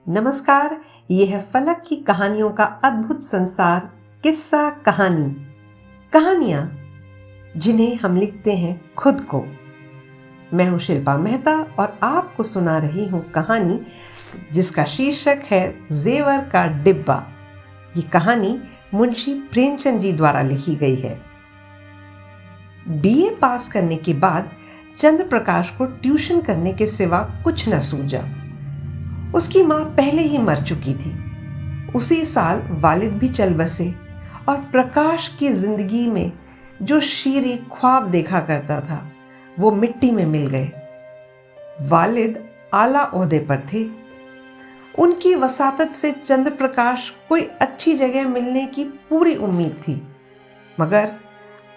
नमस्कार। ये है फलक की कहानियों का अद्भुत संसार। किस्सा कहानी, कहानियां जिन्हें हम लिखते हैं खुद को। मैं हूं शिल्पा मेहता और आपको सुना रही हूं कहानी जिसका शीर्षक है जेवर का डिब्बा। ये कहानी मुंशी प्रेमचंद जी द्वारा लिखी गई है। बीए पास करने के बाद चंद्र प्रकाश को ट्यूशन करने के सिवा कुछ न सूझा। उसकी मां पहले ही मर चुकी थी। उसी साल वालिद भी चल बसे और प्रकाश की जिंदगी में जो शीरे ख्वाब देखा करता था वो मिट्टी में मिल गए। वालिद आला ओहदे पर थे। उनकी वसातत से चंद्र प्रकाश कोई अच्छी जगह मिलने की पूरी उम्मीद थी, मगर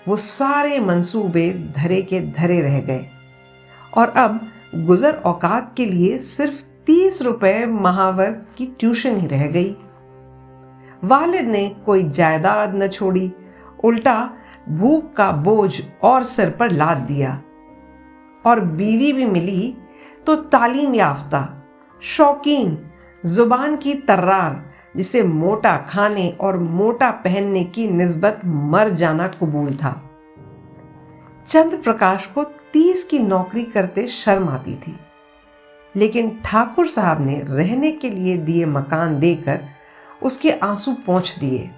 वो सारे मंसूबे धरे के धरे रह गए और अब गुजर औकात के लिए सिर्फ 30 रुपए महावर की ट्यूशन ही रह गई। वालिद ने कोई जायदाद न छोड़ी, उल्टा भूख का बोझ और सिर पर लाद दिया। और बीवी भी मिली तो तालीम याफ्ता, शौकीन, जुबान की तर्रार, जिसे मोटा खाने और मोटा पहनने की निस्बत मर जाना कबूल था। चंद्र प्रकाश को 30 की नौकरी करते शर्म आती थी, लेकिन ठाकुर साहब ने रहने के लिए दिए मकान देकर उसके आंसू पोंछ दिए।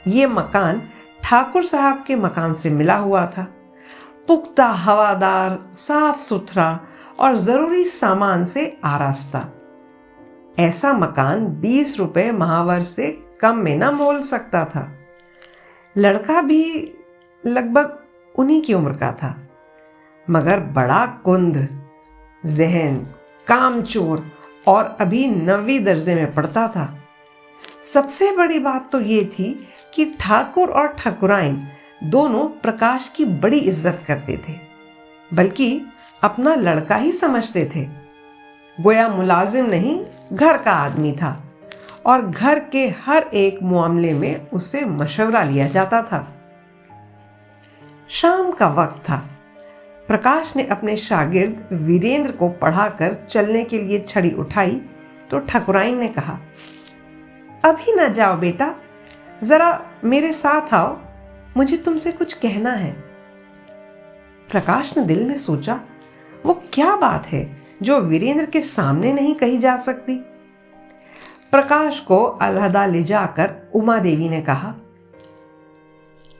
ये मकान ठाकुर साहब के मकान से मिला हुआ था। पुख्ता, हवादार, साफ सुथरा और जरूरी सामान से आरास्ता। ऐसा मकान 20 रुपए महावर से कम में न मोल सकता था। लड़का भी लगभग उन्हीं की उम्र का था, मगर बड़ा कुंद, जहन, कामचोर और अभी 9वीं दर्जे में पढ़ता था। सबसे बड़ी बात तो ये थी कि ठाकुर और ठाकुराइन दोनों प्रकाश की बड़ी इज्जत करते थे, बल्कि अपना लड़का ही समझते थे। गोया मुलाजिम नहीं, घर का आदमी था और घर के हर एक मामले में उससे मशवरा लिया जाता था। शाम का वक्त था। प्रकाश ने अपने शागिर्द वीरेंद्र को पढ़ाकर चलने के लिए छड़ी उठाई तो ठाकुराइन ने कहा, अभी ना जाओ बेटा, जरा मेरे साथ आओ, मुझे तुमसे कुछ कहना है। प्रकाश ने दिल में सोचा, वो क्या बात है जो वीरेंद्र के सामने नहीं कही जा सकती। प्रकाश को अलहदा ले जाकर उमा देवी ने कहा,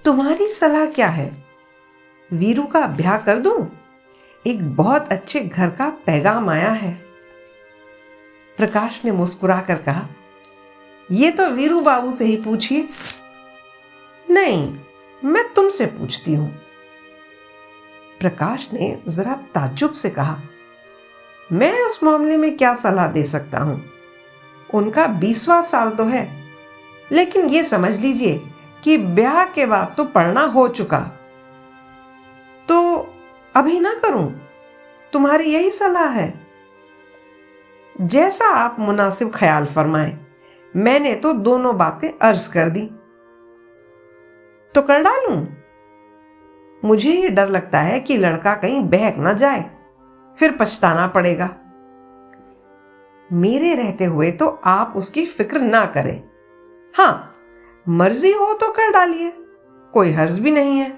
तुम्हारी सलाह क्या है? वीरू का ब्याह कर दूं? एक बहुत अच्छे घर का पैगाम आया है। प्रकाश ने मुस्कुराकर कहा, यह तो वीरू बाबू से ही पूछिए। नहीं, मैं तुमसे पूछती हूं। प्रकाश ने जरा ताज्जुब से कहा, मैं उस मामले में क्या सलाह दे सकता हूं? उनका 20वां साल तो है, लेकिन यह समझ लीजिए कि ब्याह के बाद तो पढ़ना हो चुका। तो अभी ना करूं? तुम्हारी यही सलाह है? जैसा आप मुनासिब ख्याल फरमाएं। मैंने तो दोनों बातें अर्ज कर दी। तो कर डालूं? मुझे ये डर लगता है कि लड़का कहीं बहक ना जाए, फिर पछताना पड़ेगा। मेरे रहते हुए तो आप उसकी फिक्र ना करें। हां, मर्जी हो तो कर डालिए, कोई हर्ज भी नहीं है।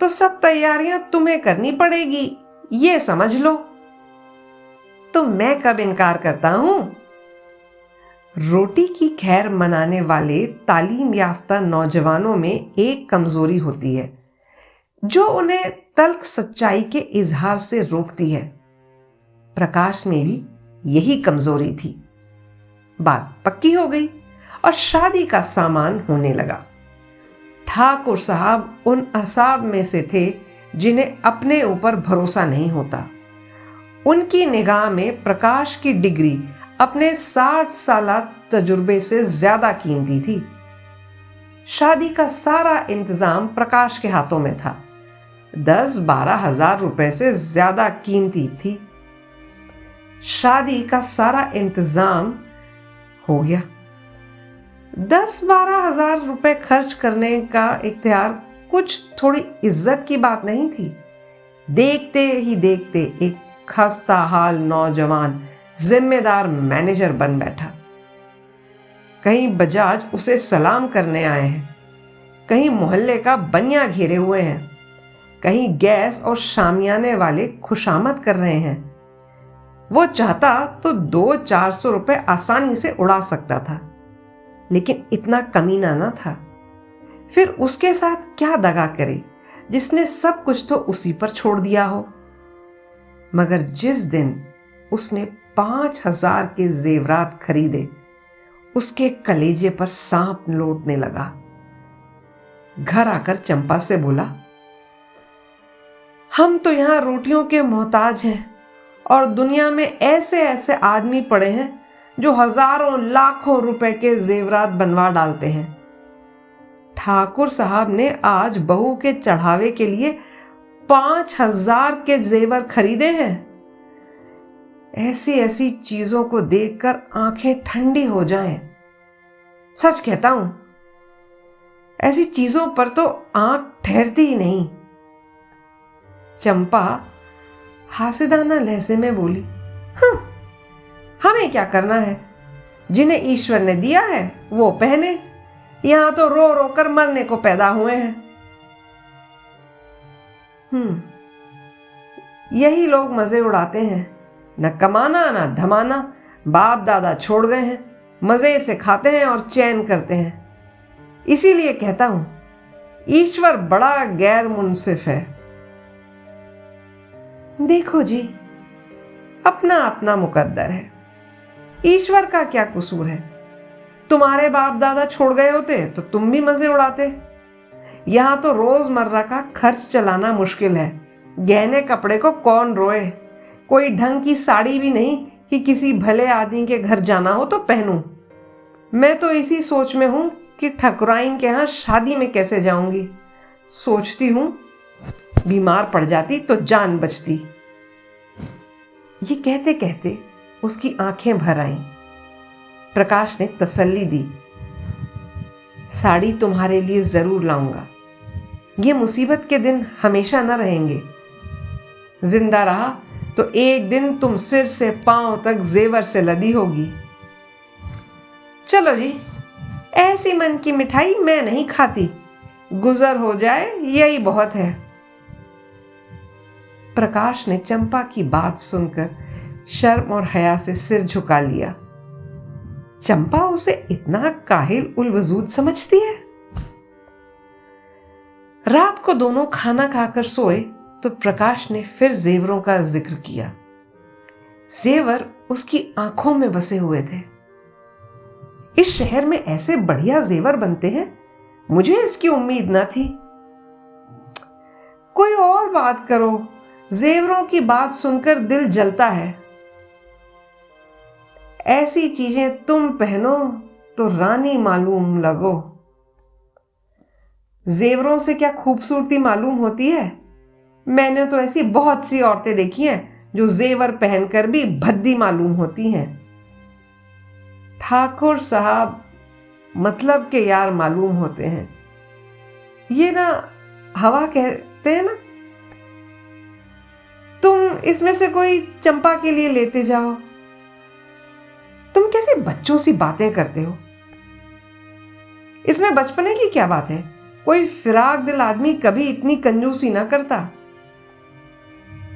तो सब तैयारियां तुम्हें करनी पड़ेगी, ये समझ लो। तो मैं कब इनकार करता हूं? रोटी की खैर मनाने वाले तालीम याफ्ता नौजवानों में एक कमजोरी होती है जो उन्हें तल्ख सच्चाई के इजहार से रोकती है। प्रकाश में भी यही कमजोरी थी। बात पक्की हो गई और शादी का सामान होने लगा। ठाकुर साहब उन असाब में से थे जिन्हें अपने ऊपर भरोसा नहीं होता। उनकी निगाह में प्रकाश की डिग्री अपने 60 साल तजुर्बे से ज्यादा कीमती थी। शादी का सारा इंतजाम प्रकाश के हाथों में था। 10-12 हजार रुपए से ज्यादा कीमती थी। शादी का सारा इंतजाम हो गया। 10-12 हजार रुपए खर्च करने का इख्तियार कुछ थोड़ी इज्जत की बात नहीं थी। देखते ही देखते एक खस्ता हाल नौजवान जिम्मेदार मैनेजर बन बैठा। कहीं बजाज उसे सलाम करने आए हैं, कहीं मोहल्ले का बनिया घेरे हुए हैं, कहीं गैस और शामियाने वाले खुशामद कर रहे हैं। वो चाहता तो 200-400 रुपए आसानी से उड़ा सकता था, लेकिन इतना कमीना ना था। फिर उसके साथ क्या दगा करे जिसने सब कुछ तो उसी पर छोड़ दिया हो। मगर जिस दिन उसने 5,000 के जेवरात खरीदे, उसके कलेजे पर सांप लौटने लगा। घर आकर चंपा से बोला, हम तो यहां रोटियों के मोहताज हैं और दुनिया में ऐसे ऐसे आदमी पड़े हैं जो हजारों लाखों रुपए के जेवरात बनवा डालते हैं। ठाकुर साहब ने आज बहू के चढ़ावे के लिए 5,000 के जेवर खरीदे हैं। ऐसी ऐसी चीजों को देखकर आंखें ठंडी हो जाएं। सच कहता हूं, ऐसी चीजों पर तो आंख ठहरती ही नहीं। चंपा हास्यदाना लहजे में बोली, हमें क्या करना है? जिन्हें ईश्वर ने दिया है वो पहने। यहां तो रो रो कर मरने को पैदा हुए हैं। यही लोग मजे उड़ाते हैं, न कमाना न धमाना। बाप दादा छोड़ गए हैं, मजे से खाते हैं और चैन करते हैं। इसीलिए कहता हूं, ईश्वर बड़ा गैर मुंसिफ है। देखो जी, अपना अपना मुकद्दर है, ईश्वर का क्या कसूर है? तुम्हारे बाप दादा छोड़ गए होते तो तुम भी मजे उड़ाते। यहां तो रोजमर्रा का खर्च चलाना मुश्किल है। गहने कपड़े को कौन रोए? कोई ढंग की साड़ी भी नहीं कि किसी भले आदमी के घर जाना हो तो पहनूं। मैं तो इसी सोच में हूं कि ठकुराइन के यहां शादी में कैसे जाऊंगी। सोचती हूं बीमार पड़ जाती तो जान बचती। ये कहते कहते उसकी आंखें भर आईं। प्रकाश ने तसल्ली दी, साड़ी तुम्हारे लिए जरूर लाऊंगा। ये मुसीबत के दिन हमेशा न रहेंगे। जिंदा रहा तो एक दिन तुम सिर से पांव तक जेवर से लदी होगी। चलो जी, ऐसी मन की मिठाई मैं नहीं खाती। गुजर हो जाए यही बहुत है। प्रकाश ने चंपा की बात सुनकर शर्म और हया से सिर झुका लिया। चंपा उसे इतना काहिल उलवजूद समझती है। रात को दोनों खाना खाकर सोए तो प्रकाश ने फिर जेवरों का जिक्र किया। जेवर उसकी आंखों में बसे हुए थे। इस शहर में ऐसे बढ़िया जेवर बनते हैं, मुझे इसकी उम्मीद न थी। कोई और बात करो, जेवरों की बात सुनकर दिल जलता है। ऐसी चीजें तुम पहनो तो रानी मालूम लगो। जेवरों से क्या खूबसूरती मालूम होती है? मैंने तो ऐसी बहुत सी औरतें देखी हैं जो जेवर पहनकर भी भद्दी मालूम होती हैं। ठाकुर साहब मतलब के यार मालूम होते हैं। ये ना हवा कहते हैं ना। तुम इसमें से कोई चंपा के लिए लेते जाओ। तुम कैसे बच्चों सी बातें करते हो? इसमें बचपने की क्या बात है? कोई फिराक दिल आदमी कभी इतनी कंजूसी ना करता।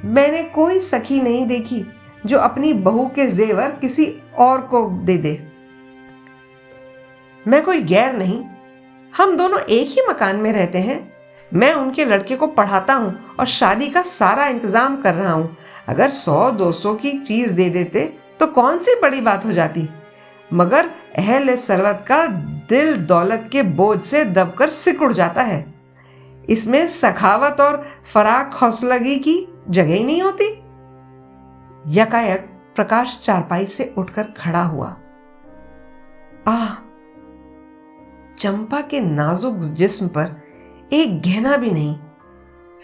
मैंने कोई सखी नहीं देखी जो अपनी बहू के जेवर किसी और को दे दे। मैं कोई गैर नहीं, हम दोनों एक ही मकान में रहते हैं। मैं उनके लड़के को पढ़ाता हूं और शादी का सारा इंतजाम कर रहा हूं। अगर 100-200 की चीज दे देते तो कौन सी बड़ी बात हो जाती। मगर अहले सरवत का दिल दौलत के बोझ से दबकर सिकुड़ जाता है। इसमें सखावत और फराक हौसलगी की जगह ही नहीं होती। यकायक प्रकाश चारपाई से उठकर खड़ा हुआ। आह, चंपा के नाजुक जिस्म पर एक गहना भी नहीं,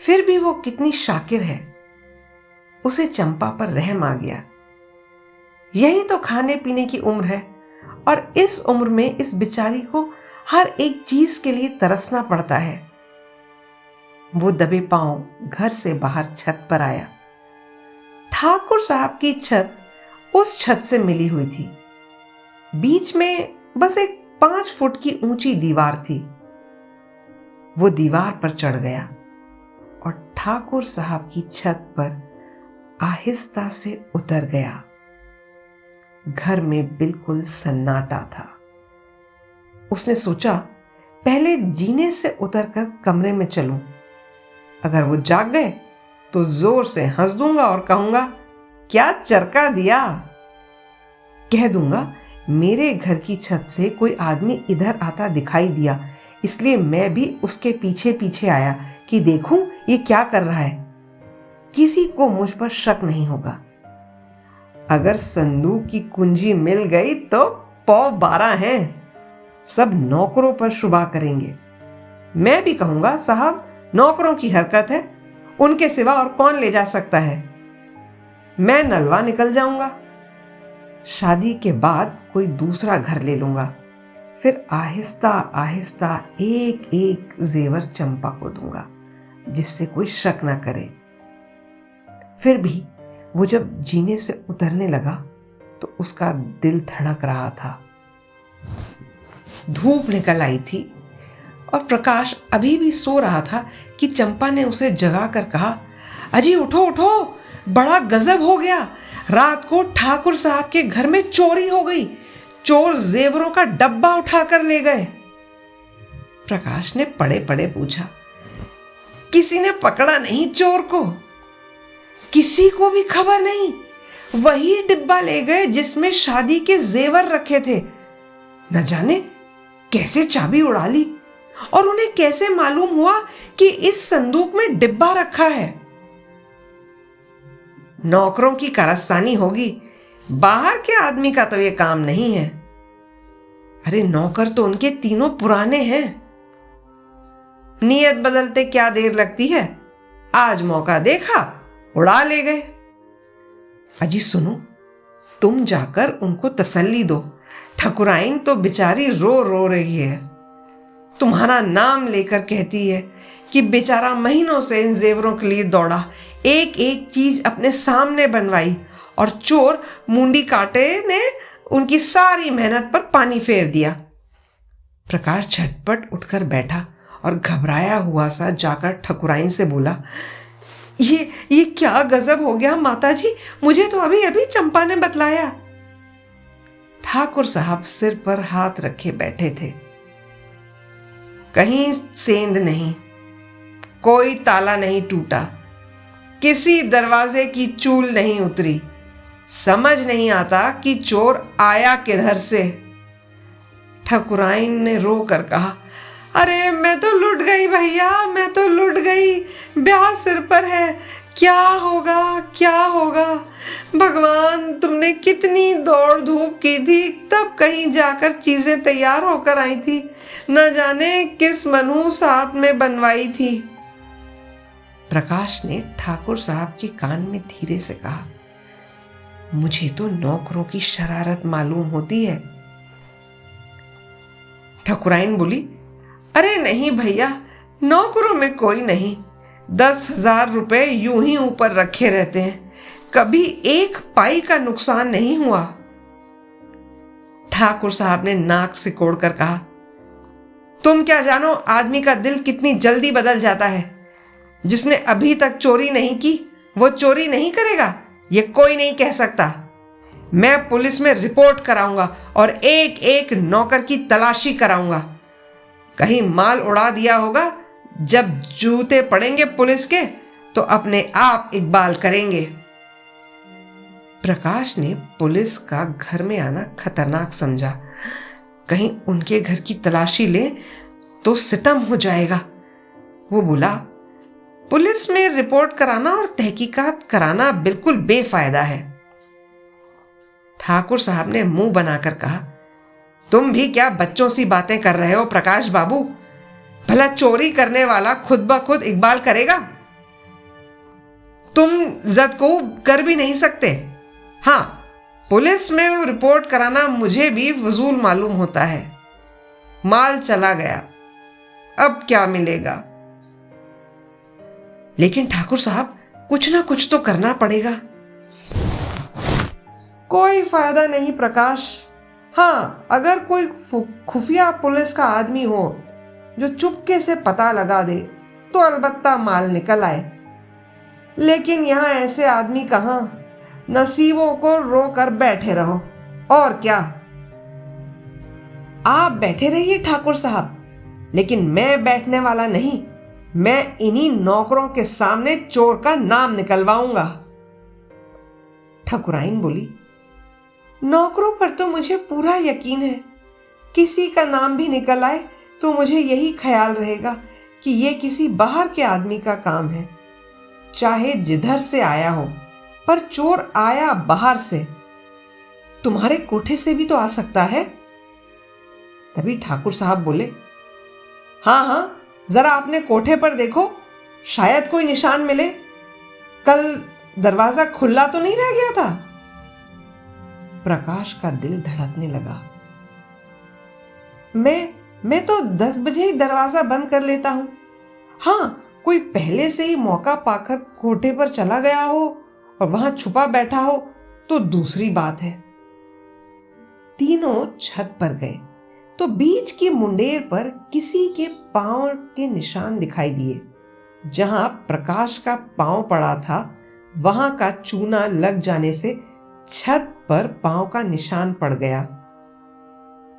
फिर भी वो कितनी शाकिर है। उसे चंपा पर रहम आ गया। यही तो खाने पीने की उम्र है और इस उम्र में इस बेचारी को हर एक चीज के लिए तरसना पड़ता है। वो दबे पांव घर से बाहर छत पर आया। ठाकुर साहब की छत उस छत से मिली हुई थी। बीच में बस एक 5 फुट की ऊंची दीवार थी। वो दीवार पर चढ़ गया और ठाकुर साहब की छत पर आहिस्ता से उतर गया। घर में बिल्कुल सन्नाटा था। उसने सोचा, पहले जीने से उतरकर कमरे में चलूं। अगर वो जाग गए तो जोर से हंस दूंगा और कहूंगा, क्या चरका दिया। कह दूंगा, मेरे घर की छत से कोई आदमी इधर आता दिखाई दिया, इसलिए मैं भी उसके पीछे पीछे आया कि देखूं ये क्या कर रहा है। किसी को मुझ पर शक नहीं होगा। अगर संदूक की कुंजी मिल गई तो 12 हैं। सब नौकरों पर शुबा करेंगे। मैं भी कहूंगा, साहब नौकरों की हरकत है, उनके सिवा और कौन ले जा सकता है। मैं नलवा निकल जाऊंगा। शादी के बाद कोई दूसरा घर ले लूंगा। फिर आहिस्ता आहिस्ता एक एक जेवर चंपा को दूंगा, जिससे कोई शक ना करे। फिर भी वो जब जीने से उतरने लगा तो उसका दिल धड़क रहा था। धूप निकल आई थी और प्रकाश अभी भी सो रहा था कि चंपा ने उसे जगा कर कहा, अजी उठो उठो, बड़ा गजब हो गया। रात को ठाकुर साहब के घर में चोरी हो गई। चोर जेवरों का डब्बा उठाकर ले गए। प्रकाश ने पड़े पड़े पूछा, किसी ने पकड़ा नहीं चोर को? किसी को भी खबर नहीं। वही डिब्बा ले गए जिसमें शादी के जेवर रखे थे। न जाने कैसे चाबी उड़ा ली और उन्हें कैसे मालूम हुआ कि इस संदूक में डिब्बा रखा है। नौकरों की कारस्तानी होगी, बाहर के आदमी का तो ये काम नहीं है। अरे नौकर तो उनके तीनों पुराने हैं। नियत बदलते क्या देर लगती है। आज मौका देखा, उड़ा ले गए। अजी सुनो, तुम जाकर उनको तसल्ली दो। ठकुराइन तो बेचारी रो रो रही है। तुम्हारा नाम लेकर कहती है कि बेचारा महीनों से इन जेवरों के लिए दौड़ा, एक एक चीज अपने सामने बनवाई और चोर मुंडी काटे ने उनकी सारी मेहनत पर पानी फेर दिया। प्रकाश झटपट उठकर बैठा और घबराया हुआ सा जाकर ठकुराइन से बोला, ये क्या गजब हो गया माताजी, मुझे तो अभी अभी चंपा ने बतलाया। ठाकुर साहब सिर पर हाथ रखे बैठे थे। कहीं सेंध नहीं, कोई ताला नहीं टूटा, किसी दरवाजे की चूल नहीं उतरी। समझ नहीं आता कि चोर आया किधर से। ठकुराइन ने रो कर कहा, अरे मैं तो लुट गई भैया, मैं तो लुट गई। ब्याह सिर पर है, क्या होगा क्या होगा। भगवान, तुमने कितनी दौड़ धूप की थी, तब कहीं जाकर चीजें तैयार होकर आई थी। न जाने किस मनहूस हाथ में बनवाई थी। प्रकाश ने ठाकुर साहब के कान में धीरे से कहा, मुझे तो नौकरों की शरारत मालूम होती है। ठकुराइन बोली, अरे नहीं भैया, नौकरों में कोई नहीं। 10,000 रुपए यूं ही ऊपर रखे रहते हैं, कभी एक पाई का नुकसान नहीं हुआ। ठाकुर साहब ने नाक सिकोड़कर कहा, तुम क्या जानो आदमी का दिल कितनी जल्दी बदल जाता है। जिसने अभी तक चोरी नहीं की वो चोरी नहीं करेगा, ये कोई नहीं कह सकता। मैं पुलिस में रिपोर्ट कराऊंगा और एक एक नौकर की तलाशी कराऊंगा। कहीं माल उड़ा दिया होगा, जब जूते पड़ेंगे पुलिस के तो अपने आप इकबाल करेंगे। प्रकाश ने पुलिस का घर में आना खतरनाक समझा। कहीं उनके घर की तलाशी ले तो सितम हो जाएगा। वो बोला, पुलिस में रिपोर्ट कराना और तहकीकात कराना बिल्कुल बेफायदा है। ठाकुर साहब ने मुंह बनाकर कहा, तुम भी क्या बच्चों सी बातें कर रहे हो प्रकाश बाबू। भला चोरी करने वाला खुद ब खुद इकबाल करेगा? तुम जदकूब कर भी नहीं सकते। हाँ, पुलिस में रिपोर्ट कराना मुझे भी फजूल मालूम होता है। माल चला गया, अब क्या मिलेगा? लेकिन ठाकुर साहब, कुछ ना कुछ तो करना पड़ेगा। कोई फायदा नहीं प्रकाश। हाँ, अगर कोई खुफिया पुलिस का आदमी हो जो चुपके से पता लगा दे तो अलबत्ता माल निकल आए, लेकिन यहाँ ऐसे आदमी कहाँ। नसीबों को रोकर बैठे रहो और क्या। आप बैठे रहिए ठाकुर साहब, लेकिन मैं बैठने वाला नहीं। मैं इन्हीं नौकरों के सामने चोर का नाम निकलवाऊंगा। ठकुराइन बोली, नौकरों पर तो मुझे पूरा यकीन है। किसी का नाम भी निकल आए तो मुझे यही ख्याल रहेगा कि यह किसी बाहर के आदमी का काम है, चाहे जिधर से आया हो, पर चोर आया बाहर से। तुम्हारे कोठे से भी तो आ सकता है। तभी ठाकुर साहब बोले, हाँ हाँ, जरा अपने कोठे पर देखो, शायद कोई निशान मिले। कल दरवाजा खुला तो नहीं रह गया था। प्रकाश का दिल धड़कने लगा। मैं तो 10 बजे ही दरवाजा बंद कर लेता हूं। हाँ, कोई पहले से ही मौका पाकर कोठे पर चला गया हो और वहां छुपा बैठा हो तो दूसरी बात है। तीनों छत पर गए तो बीच की मुंडेर पर किसी के पांव के निशान दिखाई दिए। जहां प्रकाश का पांव पड़ा था वहां का चूना लग जाने से छत पर पांव का निशान पड़ गया।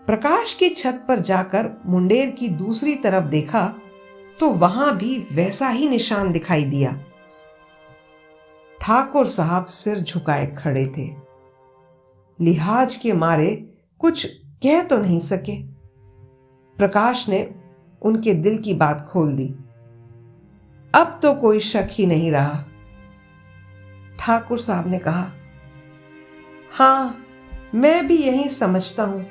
प्रकाश की छत पर जाकर मुंडेर की दूसरी तरफ देखा तो वहां भी वैसा ही निशान दिखाई दिया। ठाकुर साहब सिर झुकाए खड़े थे। लिहाज के मारे कुछ कह तो नहीं सके। प्रकाश ने उनके दिल की बात खोल दी। अब तो कोई शक ही नहीं रहा। ठाकुर साहब ने कहा, हाँ, मैं भी यही समझता हूं,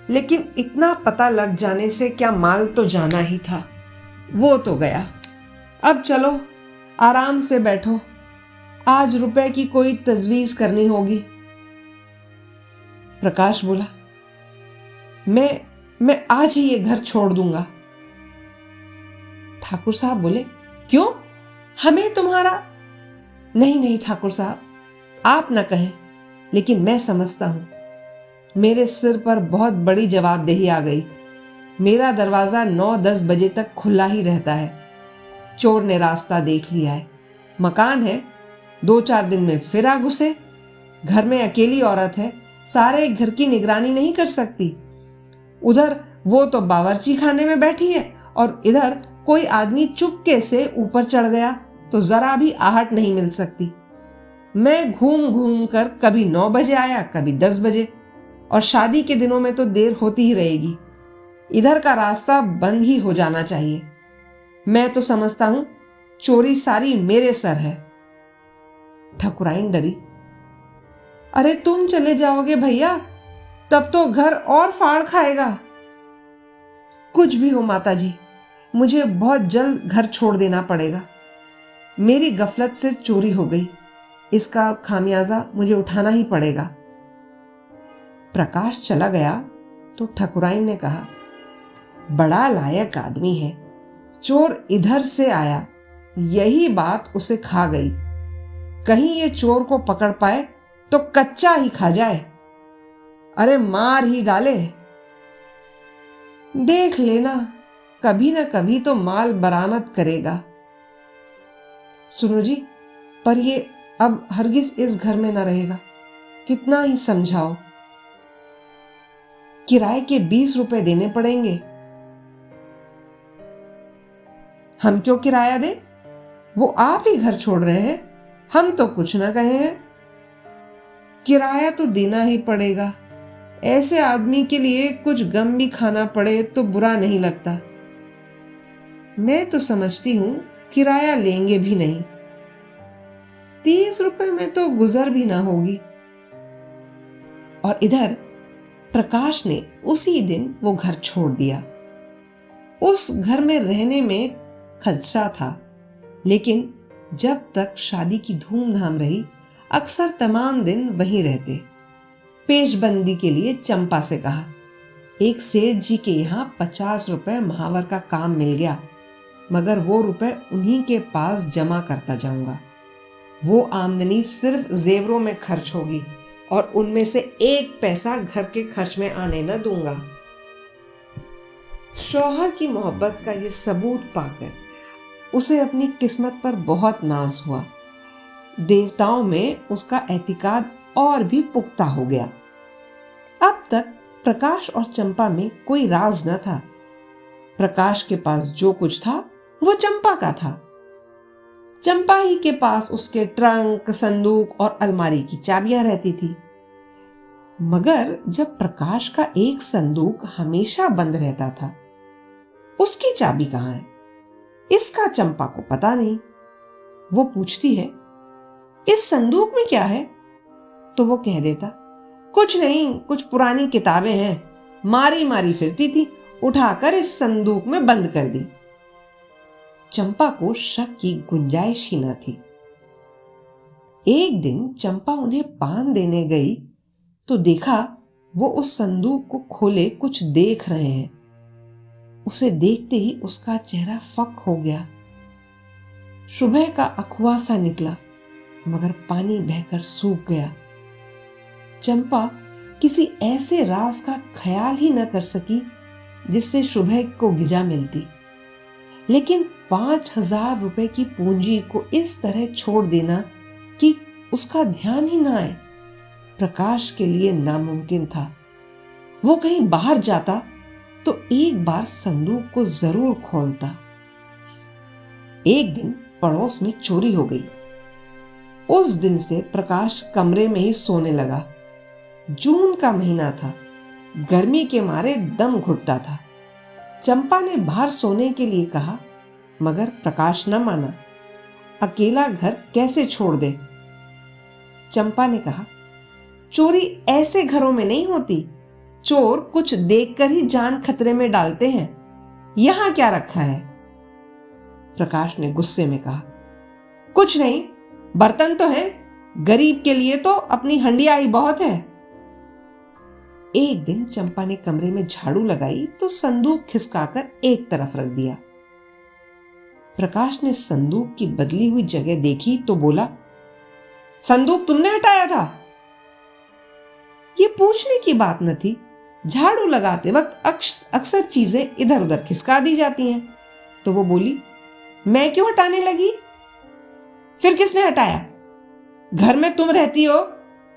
लेकिन इतना पता लग जाने से क्या माल तो जाना ही था। वो तो गया। अब चलो आराम से बैठो, आज रुपए की कोई तजवीज करनी होगी। प्रकाश बोला, मैं आज ही ये घर छोड़ दूंगा। ठाकुर साहब बोले, क्यों? हमें तुम्हारा। नहीं ठाकुर साहब, आप ना कहें, लेकिन मैं समझता हूं मेरे सिर पर बहुत बड़ी जवाबदेही आ गई। मेरा दरवाजा 9-10 बजे तक खुला ही रहता है। चोर ने रास्ता देख लिया है। मकान है, 2-4 दिन में फिर आ घुसे। घर में अकेली औरत है, सारे घर की निगरानी नहीं कर सकती। उधर वो तो बावर्ची खाने में बैठी है और इधर कोई आदमी चुपके से ऊपर चढ़ गया तो जरा भी आहट नहीं मिल सकती। मैं घूम घूम कर कभी 9 बजे आया, कभी 10 बजे, और शादी के दिनों में तो देर होती ही रहेगी। इधर का रास्ता बंद ही हो जाना चाहिए। मैं तो समझता हूं चोरी सारी मेरे सर है। ठकुराइन डरी, अरे तुम चले जाओगे भैया, तब तो घर और फाड़ खाएगा। कुछ भी हो माताजी, मुझे बहुत जल्द घर छोड़ देना पड़ेगा। मेरी गफलत से चोरी हो गई, इसका खामियाजा मुझे उठाना ही पड़ेगा। प्रकाश चला गया तो ठकुराइन ने कहा, बड़ा लायक आदमी है। चोर इधर से आया, यही बात उसे खा गई। कहीं ये चोर को पकड़ पाए तो कच्चा ही खा जाए, अरे मार ही डाले। देख लेना, कभी ना कभी तो माल बरामद करेगा। सुनो जी, पर ये अब हरगिज इस घर में ना रहेगा। कितना ही समझाओ, किराए के 20 रुपए देने पड़ेंगे। हम क्यों किराया दे? वो आप ही घर छोड़ रहे हैं, हम तो कुछ ना कहे हैं। किराया तो देना ही पड़ेगा। ऐसे आदमी के लिए कुछ गम भी खाना पड़े तो बुरा नहीं लगता। मैं तो समझती हूं किराया लेंगे भी नहीं। 30 रुपए में तो गुजर भी ना होगी। और इधर प्रकाश ने उसी दिन वो घर छोड़ दिया। उस घर में रहने में खदशा था, लेकिन जब तक शादी की धूमधाम रही अक्सर तमाम दिन वहीं रहते। पेशबंदी के लिए चंपा से कहा, एक सेठ जी के यहाँ 50 रुपए महावर का काम मिल गया, मगर वो रुपए उन्हीं के पास जमा करता जाऊंगा। वो आमदनी सिर्फ जेवरों में खर्च होगी, और उनमें से 1 पैसा घर के खर्च में आने न दूंगा। शौहर की मोहब्बत का ये सबूत पाकर उसे अपनी किस्मत पर बहुत नाज हुआ। देवताओं में उसका एतिकाद और भी पुख्ता हो गया। अब तक प्रकाश और चंपा में कोई राज न था। प्रकाश के पास जो कुछ था वो चंपा का था। चंपा ही के पास उसके ट्रंक, संदूक और अलमारी की चाबियां रहती थी। मगर जब प्रकाश का एक संदूक हमेशा बंद रहता था, उसकी चाबी कहाँ है, इसका चंपा को पता नहीं। वो पूछती है, इस संदूक में क्या है? तो वो कह देता, कुछ नहीं, कुछ पुरानी किताबें हैं, मारी मारी फिरती थी, उठाकर इस संदूक में बंद कर दी। चंपा को शक की गुंजाइश ही न थी। एक दिन चंपा उन्हें पान देने गई तो देखा वो उस संदूक को खोले कुछ देख रहे हैं। उसे देखते ही उसका चेहरा फक हो गया। सुबह का अखुआ सा निकला, मगर पानी बहकर सूख गया। चंपा किसी ऐसे राज का ख्याल ही न कर सकी जिससे सुबह को गिजा मिलती। लेकिन 5,000 रुपए की पूंजी को इस तरह छोड़ देना कि उसका ध्यान ही ना आए, प्रकाश के लिए नामुमकिन था। वो कहीं बाहर जाता तो एक बार संदूक को जरूर खोलता। एक दिन पड़ोस में चोरी हो गई। उस दिन से प्रकाश कमरे में ही सोने लगा। जून का महीना था, गर्मी के मारे दम घुटता था। चंपा ने बाहर सोने के लिए कहा, मगर प्रकाश न माना। अकेला घर कैसे छोड़ दे? चंपा ने कहा, चोरी ऐसे घरों में नहीं होती। चोर कुछ देखकर ही जान खतरे में डालते हैं। यहां क्या रखा है? प्रकाश ने गुस्से में कहा, कुछ नहीं, बर्तन तो है, गरीब के लिए तो अपनी हंडिया ही बहुत है। एक दिन चंपा ने कमरे में झाड़ू लगाई तो संदूक खिसकाकर एक तरफ रख दिया। प्रकाश ने संदूक की बदली हुई जगह देखी तो बोला, संदूक तुमने हटाया था? ये पूछने की बात न थी। झाड़ू लगाते वक्त अक्सर चीजें इधर उधर खिसका दी जाती हैं। तो वो बोली, मैं क्यों हटाने लगी? फिर किसने हटाया? घर में तुम रहती हो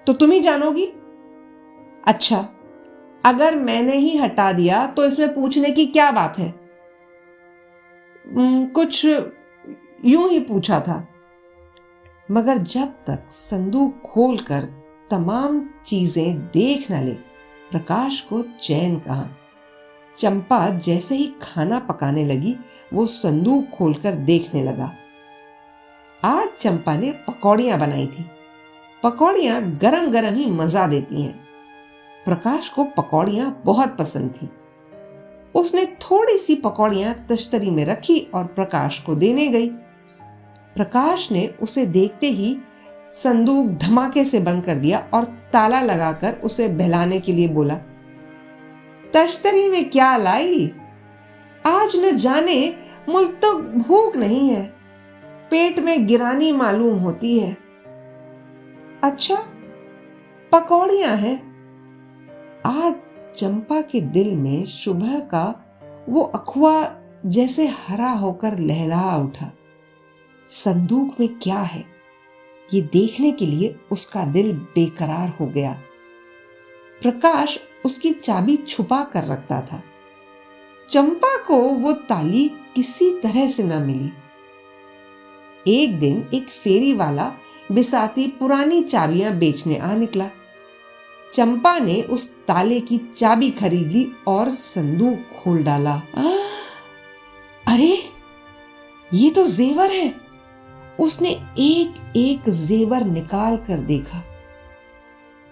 तो तुम ही जानोगी। अच्छा, अगर मैंने ही हटा दिया तो इसमें पूछने की क्या बात है? कुछ यूं ही पूछा था। मगर जब तक संदूक खोलकर तमाम चीजें देख न ले, प्रकाश को चैन कहाँ। चंपा जैसे ही खाना पकाने लगी, वो संदूक खोलकर देखने लगा। आज चंपा ने पकौड़ियां बनाई थी। पकौड़ियां गरम गरम ही मजा देती हैं। प्रकाश को पकौड़ियां बहुत पसंद थी। उसने थोड़ी सी पकौड़ियां तश्तरी में रखी और प्रकाश को देने गई। प्रकाश ने उसे देखते ही संदूक धमाके से बंद कर दिया और ताला लगाकर उसे बहलाने के लिए बोला, तश्तरी में क्या लाई? आज न जाने मुल्क तो भूख नहीं है, पेट में गिरानी मालूम होती है। अच्छा, पकौड़ियां हैं। आज चंपा के दिल में सुबह का वो अखुआ जैसे हरा होकर लहला उठा। संदूक में क्या है, ये देखने के लिए उसका दिल बेकरार हो गया। प्रकाश उसकी चाबी छुपा कर रखता था। चंपा को वो ताली किसी तरह से न मिली। एक दिन एक फेरी वाला बिसाती पुरानी चाबियां बेचने आ निकला। चंपा ने उस ताले की चाबी खरीद ली और संदूक खोल डाला। अरे, ये तो जेवर है। उसने एक एक जेवर निकाल कर देखा।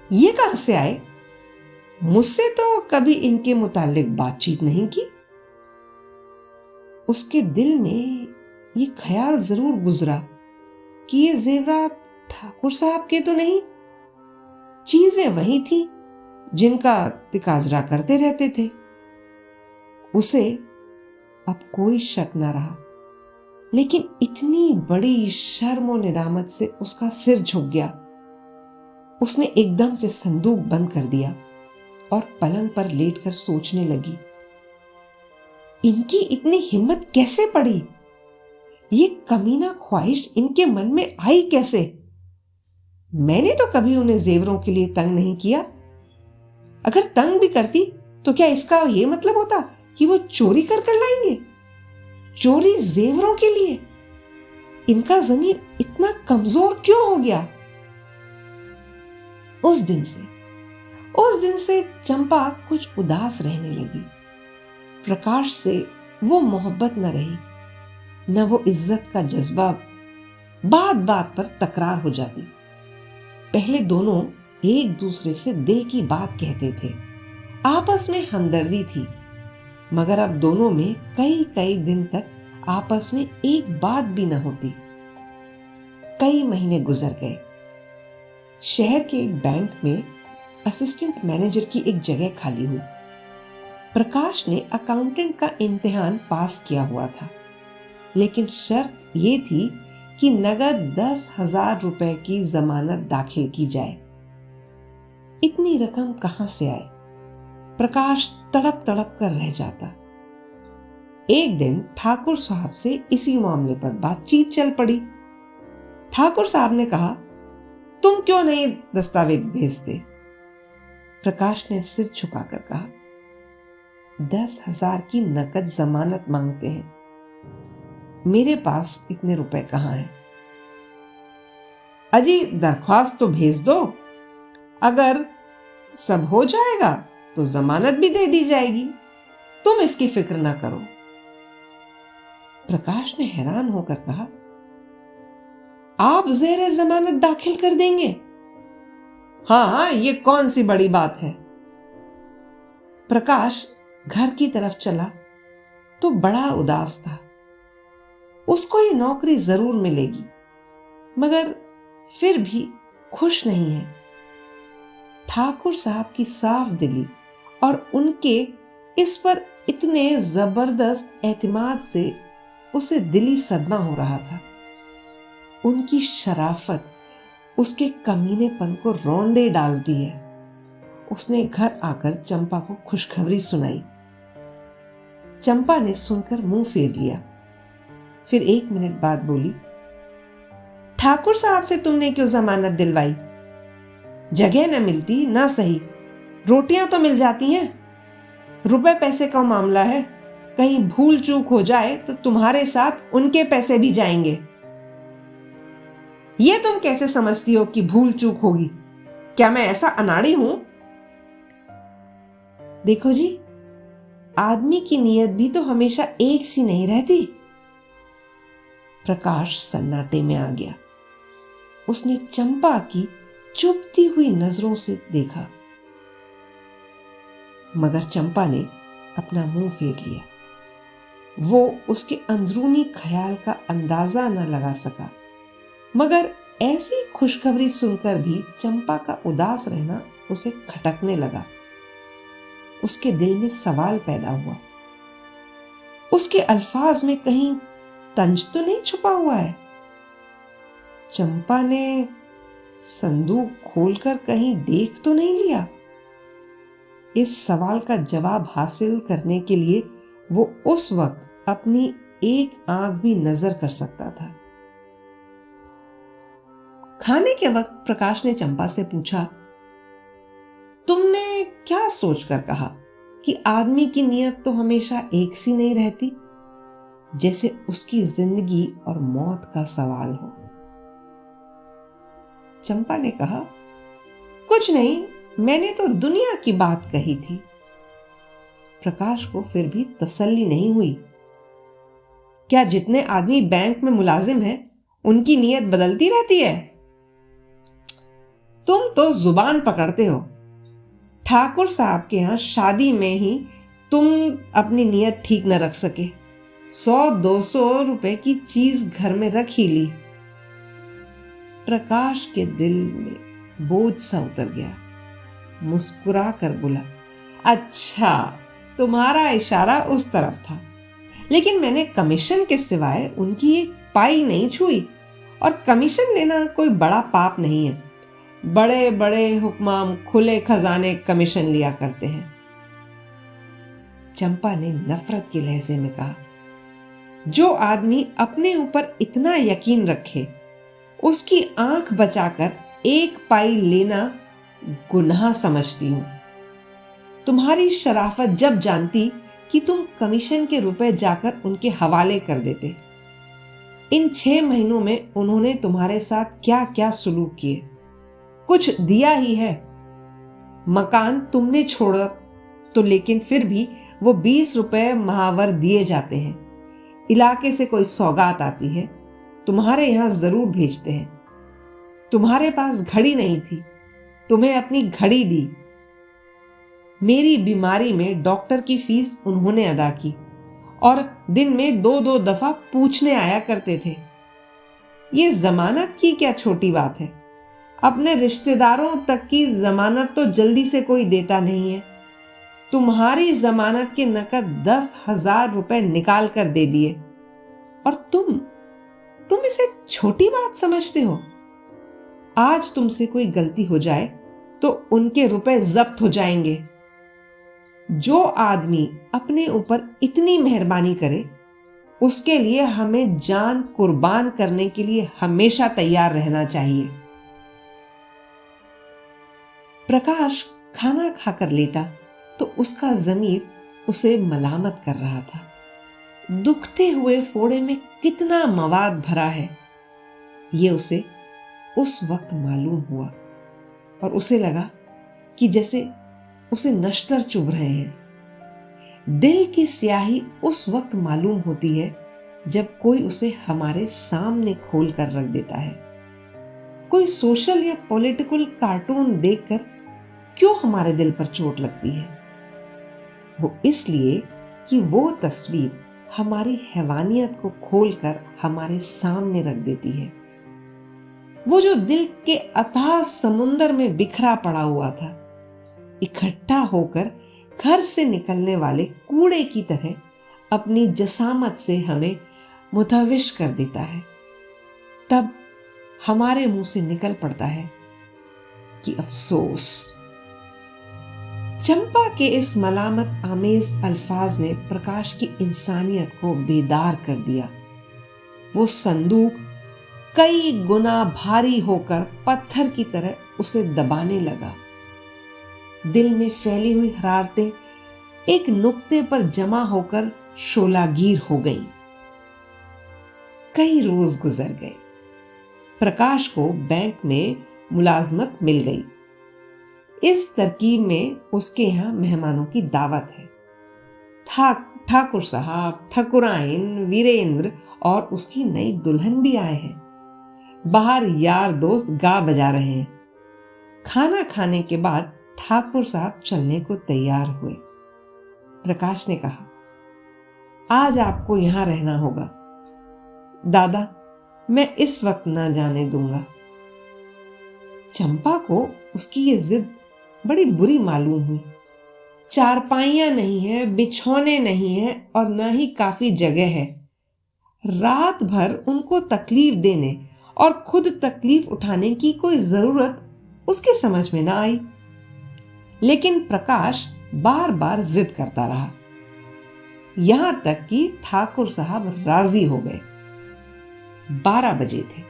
ये कहां से आए? मुझसे तो कभी इनके मुतालिक बातचीत नहीं की। उसके दिल में ये ख्याल जरूर गुजरा कि ये जेवरात ठाकुर साहब के तो नहीं। चीजें वही थी जिनका तिकाजरा करते रहते थे। उसे अब कोई शक न रहा, लेकिन इतनी बड़ी शर्म और निदामत से उसका सिर झुक गया। उसने एकदम से संदूक बंद कर दिया और पलंग पर लेटकर सोचने लगी, इनकी इतनी हिम्मत कैसे पड़ी? ये कमीना ख्वाहिश इनके मन में आई कैसे? मैंने तो कभी उन्हें जेवरों के लिए तंग नहीं किया। अगर तंग भी करती तो क्या इसका यह मतलब होता कि वो चोरी कर लाएंगे? चोरी जेवरों के लिए? इनका जमीर इतना कमजोर क्यों हो गया? उस दिन से चंपा कुछ उदास रहने लगी। प्रकाश से वो मोहब्बत न रही, न वो इज्जत का जज्बा। बात बात पर तकरार हो जाती। पहले दोनों एक दूसरे से दिल की बात कहते थे, आपस में हमदर्दी थी, मगर अब दोनों में कई कई दिन तक आपस में एक बात भी न होती। कई महीने गुजर गए। शहर के एक बैंक में असिस्टेंट मैनेजर की एक जगह खाली हुई। प्रकाश ने अकाउंटेंट का इम्तिहान पास किया हुआ था, लेकिन शर्त यह थी कि नगद 10,000 रुपए की जमानत दाखिल की जाए। इतनी रकम कहां से आए? प्रकाश तड़प तड़प कर रह जाता। एक दिन ठाकुर साहब से इसी मामले पर बातचीत चल पड़ी। ठाकुर साहब ने कहा, तुम क्यों नहीं दस्तावेज भेजते? प्रकाश ने सिर झुकाकर कहा, 10,000 की नकद जमानत मांगते हैं, मेरे पास इतने रुपए कहां हैं? अजी दरख्वास्त तो भेज दो, अगर सब हो जाएगा तो जमानत भी दे दी जाएगी, तुम इसकी फिक्र ना करो। प्रकाश ने हैरान होकर कहा, आप ज़ेर जमानत दाखिल कर देंगे? हाँ, ये कौन सी बड़ी बात है। प्रकाश घर की तरफ चला तो बड़ा उदास था। उसको ये नौकरी जरूर मिलेगी, मगर फिर भी खुश नहीं है। ठाकुर साहब की साफ दिली और उनके इस पर इतने जबरदस्त एतमाद से उसे दिली सदमा हो रहा था। उनकी शराफत उसके कमीनेपन को रौंदे डालती है। उसने घर आकर चंपा को खुशखबरी सुनाई। चंपा ने सुनकर मुंह फेर लिया। फिर 1 मिनट बाद बोली, ठाकुर साहब से तुमने क्यों जमानत दिलवाई? जगह न मिलती ना सही, रोटियां तो मिल जाती हैं। रुपए पैसे का मामला है, कहीं भूल चूक हो जाए तो तुम्हारे साथ उनके पैसे भी जाएंगे। ये तुम कैसे समझती हो कि भूल चूक होगी? क्या मैं ऐसा अनाड़ी हूं? देखो जी, आदमी की नीयत भी तो हमेशा एक सी नहीं रहती। प्रकाश सन्नाटे में आ गया। उसने चंपा की चुभती हुई नजरों से देखा, मगर चंपा ने अपना मुंह फेर लिया। वो उसके अंदरूनी ख्याल का अंदाजा न लगा सका, मगर ऐसी खुशखबरी सुनकर भी चंपा का उदास रहना उसे खटकने लगा। उसके दिल में सवाल पैदा हुआ, उसके अल्फाज में कहीं तंज तो नहीं छुपा हुआ है? चंपा ने संदूक खोलकर कहीं देख तो नहीं लिया? इस सवाल का जवाब हासिल करने के लिए वो उस वक्त अपनी एक आंख भी नजर कर सकता था। खाने के वक्त प्रकाश ने चंपा से पूछा, तुमने क्या सोचकर कहा कि आदमी की नीयत तो हमेशा एक सी नहीं रहती, जैसे उसकी जिंदगी और मौत का सवाल हो? चंपा ने कहा, कुछ नहीं, मैंने तो दुनिया की बात कही थी। प्रकाश को फिर भी तसल्ली नहीं हुई। क्या जितने आदमी बैंक में मुलाजिम हैं, उनकी नीयत बदलती रहती है? तुम तो जुबान पकड़ते हो। ठाकुर साहब के यहां शादी में ही तुम अपनी नीयत ठीक न रख सके, 100-200 रुपए की चीज घर में रख ही ली। प्रकाश के दिल में बोझ सा उतर गया। मुस्कुरा कर बोला, अच्छा, तुम्हारा इशारा उस तरफ था, लेकिन मैंने कमीशन के सिवाय उनकी एक पाई नहीं छुई, और कमीशन लेना कोई बड़ा पाप नहीं है। बड़े बड़े हुक्माम खुले खजाने कमीशन लिया करते हैं। चंपा ने नफरत के लहजे में कहा, जो आदमी अपने ऊपर इतना यकीन रखे उसकी आंख बचाकर एक पाई लेना गुनाह समझती हूं। तुम्हारी शराफत जब जानती कि तुम कमीशन के रुपए जाकर उनके हवाले कर देते। इन 6 महीनों में उन्होंने तुम्हारे साथ क्या क्या सलूक किए, कुछ दिया ही है। मकान तुमने छोड़ा तो, लेकिन फिर भी वो 20 रुपए महावर दिए जाते हैं। इलाके से कोई सौगात आती है, तुम्हारे यहां जरूर भेजते हैं। तुम्हारे पास घड़ी नहीं थी, तुम्हें अपनी घड़ी दी। मेरी बीमारी में डॉक्टर की फीस उन्होंने अदा की और दिन में 2-2 दफा पूछने आया करते थे। ये जमानत की क्या छोटी बात है, अपने रिश्तेदारों तक की जमानत तो जल्दी से कोई देता नहीं है। तुम्हारी जमानत के नकद 10,000 रुपए निकाल कर दे दिए और तुम इसे छोटी बात समझते हो। आज तुमसे कोई गलती हो जाए तो उनके रुपए जब्त हो जाएंगे। जो आदमी अपने ऊपर इतनी मेहरबानी करे उसके लिए हमें जान कुर्बान करने के लिए हमेशा तैयार रहना चाहिए। प्रकाश खाना खाकर लेटा तो उसका ज़मीर उसे मलामत कर रहा था। दुखते हुए फोड़े में कितना मवाद भरा है, ये उसे उस वक्त मालूम हुआ और उसे लगा कि जैसे उसे नश्तर चुभ रहे हैं। दिल की स्याही उस वक्त मालूम होती है जब कोई उसे हमारे सामने खोल कर रख देता है। कोई सोशल या पॉलिटिकल कार्टून देखकर क्यों हमारे दिल पर चोट लगती है? वो इसलिए कि वो तस्वीर हमारी हैवानियत को खोलकर हमारे सामने रख देती है। वो जो दिल के अथाह समुंदर में बिखरा पड़ा हुआ था, इकट्ठा होकर घर से निकलने वाले कूड़े की तरह अपनी जसामत से हमें मुतविश कर देता है। तब हमारे मुंह से निकल पड़ता है कि अफसोस। चंपा के इस मलामत आमेज अल्फाज ने प्रकाश की इंसानियत को बेदार कर दिया। वो संदूक कई गुना भारी होकर पत्थर की तरह उसे दबाने लगा। दिल में फैली हुई हरारतें एक नुक्ते पर जमा होकर शोलागीर हो गई। कई रोज गुजर गए। प्रकाश को बैंक में मुलाजमत मिल गई। इस तरकीब में उसके यहां मेहमानों की दावत है। ठाकुर साहब, ठकुराइन, वीरेंद्र और उसकी नई दुल्हन भी आए हैं। बाहर यार दोस्त गा बजा रहे हैं। खाना खाने के बाद ठाकुर साहब चलने को तैयार हुए। प्रकाश ने कहा, आज आपको यहां रहना होगा। दादा, मैं इस वक्त ना जाने दूंगा। चंपा को उसकी ये जिद बड़ी बुरी मालूम हुई। चारपाइयां नहीं है, बिछौने नहीं है और न ही काफी जगह है। रात भर उनको तकलीफ देने और खुद तकलीफ उठाने की कोई जरूरत उसके समझ में ना आई। लेकिन प्रकाश बार बार जिद करता रहा, यहां तक कि ठाकुर साहब राजी हो गए। 12 बजे थे।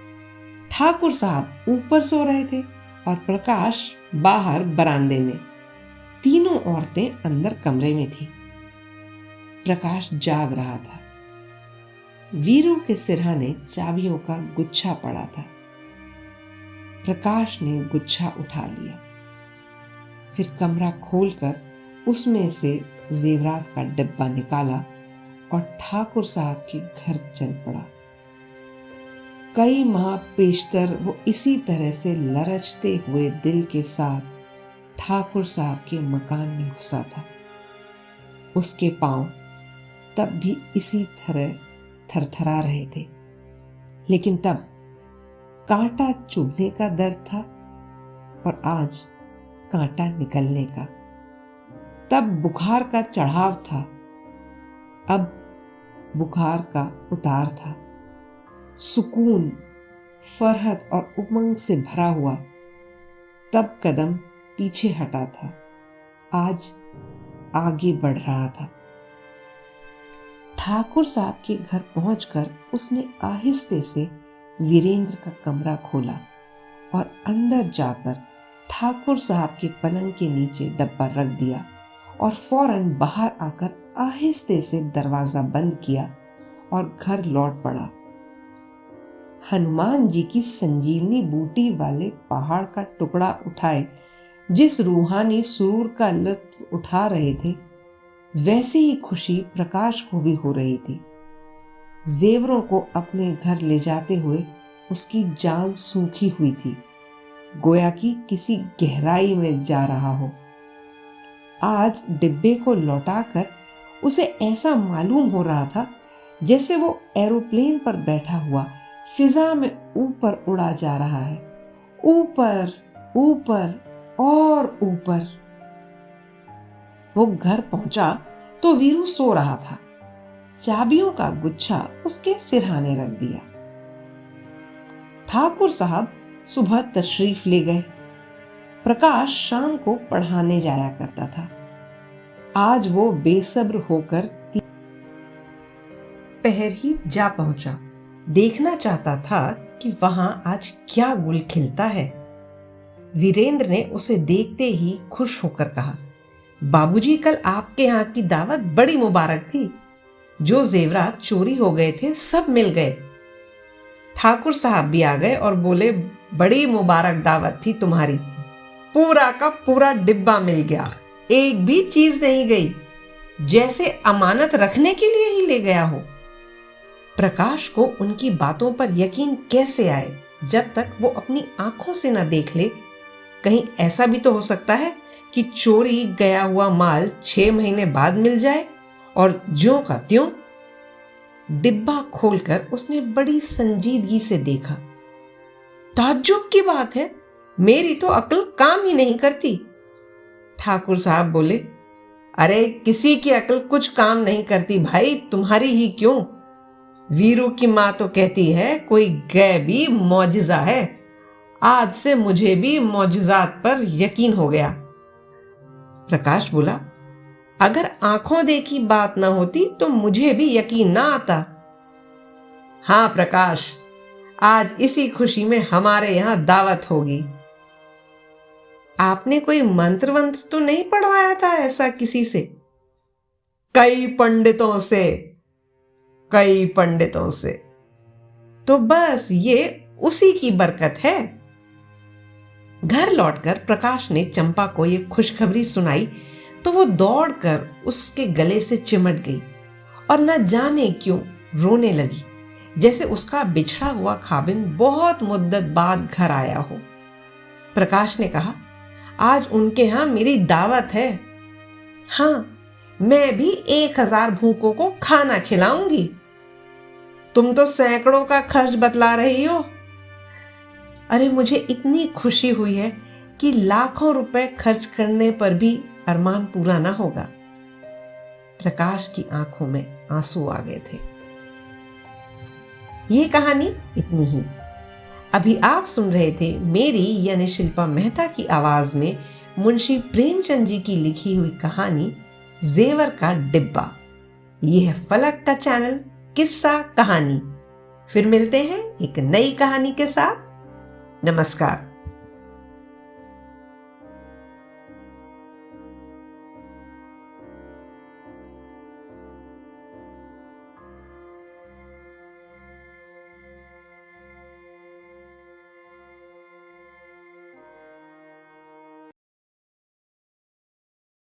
ठाकुर साहब ऊपर सो रहे थे और प्रकाश बाहर बरामदे में। तीनों औरतें अंदर कमरे में थी। प्रकाश जाग रहा था। वीरू के सिरहाने चाबियों का गुच्छा पड़ा था। प्रकाश ने गुच्छा उठा लिया, फिर कमरा खोलकर उसमें से जेवरात का डिब्बा निकाला और ठाकुर साहब के घर चल पड़ा। कई माह पेशतर वो इसी तरह से लरचते हुए दिल के साथ ठाकुर साहब के मकान में घुसा था। उसके पांव तब भी इसी तरह थरथरा रहे थे, लेकिन तब कांटा चुभने का दर्द था और आज कांटा निकलने का। तब बुखार का चढ़ाव था, अब बुखार का उतार था। सुकून, फरहत और उमंग से भरा हुआ तब कदम पीछे हटा था, आज आगे बढ़ रहा था। ठाकुर साहब के घर पहुंचकर उसने आहिस्ते से वीरेंद्र का कमरा खोला और अंदर जाकर ठाकुर साहब के पलंग के नीचे डब्बा रख दिया और फौरन बाहर आकर आहिस्ते से दरवाजा बंद किया और घर लौट पड़ा। हनुमान जी की संजीवनी बूटी वाले पहाड़ का टुकड़ा उठाए जिस रूहानी सुरूर का लुत्फ उठा रहे थे, वैसे ही खुशी प्रकाश को भी हो रही थी। जेवरों को अपने घर ले जाते हुए उसकी जान सूखी हुई थी, गोया कि किसी गहराई में जा रहा हो। आज डिब्बे को लौटाकर उसे ऐसा मालूम हो रहा था जैसे वो एरोप्लेन पर बैठा हुआ फिजा में ऊपर उड़ा जा रहा है, ऊपर ऊपर और ऊपर। वो घर पहुंचा तो वीरू सो रहा था। चाबियों का गुच्छा उसके सिरहाने रख दिया। ठाकुर साहब सुबह तशरीफ ले गए। प्रकाश शाम को पढ़ाने जाया करता था। आज वो बेसब्र होकर पहर ही जा पहुंचा। देखना चाहता था कि वहां आज क्या गुल खिलता है। वीरेंद्र ने उसे देखते ही खुश होकर कहा, बाबूजी, कल आपके यहाँ की दावत बड़ी मुबारक थी। जो जेवरात चोरी हो गए थे सब मिल गए। ठाकुर साहब भी आ गए और बोले, बड़ी मुबारक दावत थी तुम्हारी, पूरा का पूरा डिब्बा मिल गया, एक भी चीज नहीं गई, जैसे अमानत रखने के लिए ही ले गया हो। प्रकाश को उनकी बातों पर यकीन कैसे आए जब तक वो अपनी आंखों से न देख ले। कहीं ऐसा भी तो हो सकता है कि चोरी गया हुआ माल 6 महीने बाद मिल जाए। और ज्यों का त्यों डिब्बा खोलकर उसने बड़ी संजीदगी से देखा। ताज्जुब की बात है, मेरी तो अक्ल काम ही नहीं करती। ठाकुर साहब बोले, अरे किसी की अक्ल कुछ काम नहीं करती भाई, तुम्हारी ही क्यों। वीरू की माँ तो कहती है कोई गैबी मौजिजा है। आज से मुझे भी मौजिजात पर यकीन हो गया। प्रकाश बोला, अगर आंखों देखी बात ना होती तो मुझे भी यकीन ना आता। हाँ प्रकाश, आज इसी खुशी में हमारे यहां दावत होगी। आपने कोई मंत्र वंत्र तो नहीं पढ़वाया था ऐसा किसी से? कई पंडितों से। तो बस ये उसी की बरकत है। घर लौटकर प्रकाश ने चंपा को ये खुशखबरी सुनाई तो वो दौड़कर उसके गले से चिमट गई और न जाने क्यों रोने लगी, जैसे उसका बिछड़ा हुआ खाबिन बहुत मुद्दत बाद घर आया हो। प्रकाश ने कहा, आज उनके यहां मेरी दावत है। हाँ, मैं भी 1000 भूखों को खाना खिलाऊंगी। तुम तो सैकड़ों का खर्च बतला रही हो। अरे मुझे इतनी खुशी हुई है कि लाखों रुपए खर्च करने पर भी अरमान पूरा ना होगा। प्रकाश की आंखों में आंसू आ गए थे। ये कहानी इतनी ही। अभी आप सुन रहे थे मेरी यानी शिल्पा मेहता की आवाज में मुंशी प्रेमचंद जी की लिखी हुई कहानी जेवर का डिब्बा। यह है फलक का चैनल किस्सा कहानी। फिर मिलते हैं एक नई कहानी के साथ। नमस्कार।